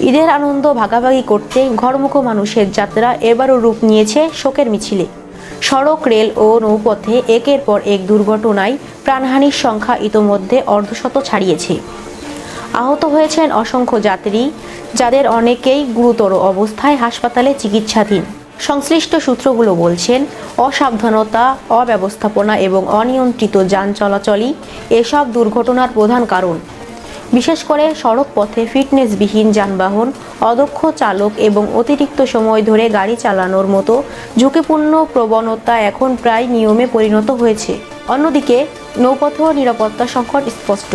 ঈদের আনন্দ ভাগাভাগি করতে ঘরমুখো মানুষের যাত্রা এবারও রূপ নিয়েছে শোকের মিছিলে। সড়ক, রেল ও নৌপথে একের পর এক দুর্ঘটনায় প্রাণহানির সংখ্যা ইতোমধ্যে অর্ধশত ছাড়িয়েছে। আহত হয়েছেন অসংখ্য যাত্রী, যাদের অনেকেই গুরুতর অবস্থায় হাসপাতালে চিকিৎসাধীন। সংশ্লিষ্ট সূত্রগুলো বলছেন, অসাবধানতা, অব্যবস্থাপনা এবং অনিয়ন্ত্রিত যান চলাচলই এসব দুর্ঘটনার প্রধান কারণ। বিশেষ করে সড়ক পথে ফিটনেসবিহীন যানবাহন, অদক্ষ চালক এবং অতিরিক্ত সময় ধরে গাড়ি চালানোর মতো ঝুঁকিপূর্ণ প্রবণতা এখন প্রায় নিয়মে পরিণত হয়েছে। অন্যদিকে নৌপথেও নিরাপত্তা সংকট স্পষ্ট।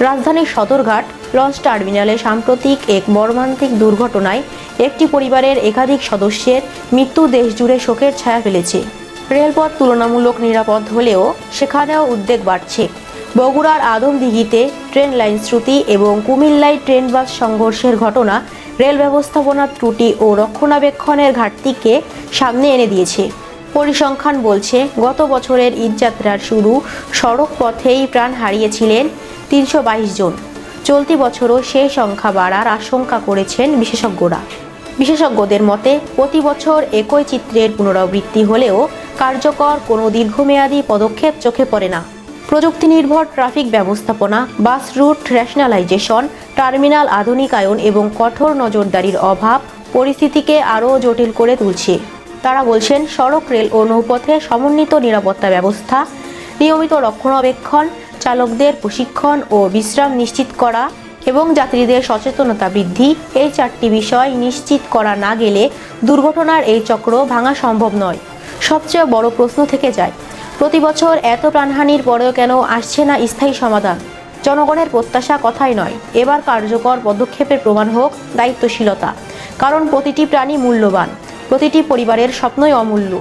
রাজধানীর সদরঘাট লঞ্চ টার্মিনালে সাম্প্রতিক এক মর্মান্তিক দুর্ঘটনায় একটি পরিবারের একাধিক সদস্যের মৃত্যু দেশজুড়ে শোকের ছায়া ফেলেছে। রেলপথ তুলনামূলক নিরাপদ হলেও সেখানেও উদ্বেগ বাড়ছে। বগুড়ার আদমদিঘিতে ট্রেন লাইন ত্রুটি এবং কুমিল্লায় ট্রেন বাস সংঘর্ষের ঘটনা রেল ব্যবস্থাপনার ত্রুটি ও রক্ষণাবেক্ষণের ঘাটতিকে সামনে এনে দিয়েছে। পরিসংখ্যান বলছে, গত বছরের ঈদযাত্রার শুরু সড়ক পথেই প্রাণ হারিয়েছিলেন ৩২২ জন। চলতি বছরও সেই সংখ্যা বাড়ার আশঙ্কা করেছেন বিশেষজ্ঞরা। বিশেষজ্ঞদের মতে, প্রতি বছর একই চিত্রের পুনরাবৃত্তি হলেও কার্যকর কোনো দীর্ঘমেয়াদী পদক্ষেপ চোখে পড়ে না। প্রযুক্তি নির্ভর ট্রাফিক ব্যবস্থাপনা, বাস রুট রেশনালাইজেশন, টার্মিনাল আধুনিকায়ন এবং কঠোর নজরদারির অভাব পরিস্থিতিকে আরও জটিল করে তুলছে। তারা বলছেন, সড়ক, রেল ও নৌপথে সমন্বিত নিরাপত্তা ব্যবস্থা, নিয়মিত রক্ষণাবেক্ষণ, চালকদের প্রশিক্ষণ ও বিশ্রাম নিশ্চিত করা এবং যাত্রীদের সচেতনতা বৃদ্ধি, এই 4টি বিষয় নিশ্চিত করা না গেলে দুর্ঘটনার এই চক্র ভাঙা সম্ভব নয়। সবচেয়ে বড় প্রশ্ন থেকে যায়, প্রতি বছর এত প্রাণহানির পরেও কেন আসছে না স্থায়ী সমাধান? জনগণের প্রত্যাশা কথাই নয়, এবার কার্যকর পদক্ষেপের প্রমাণ হোক দায়িত্বশীলতা। কারণ প্রতিটি প্রাণী মূল্যবান, প্রতিটি পরিবারের স্বপ্নই অমূল্য।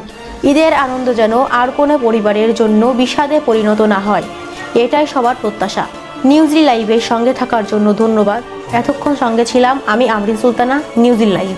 ঈদের আনন্দ যেন আর কোনো পরিবারের জন্য বিষাদে পরিণত না হয়, এটাই সবার প্রত্যাশা। নিউজলি লাইভের সঙ্গে থাকার জন্য ধন্যবাদ। এতক্ষণ সঙ্গে ছিলাম আমি আমরিন সুলতানা, নিউজলি লাইভ।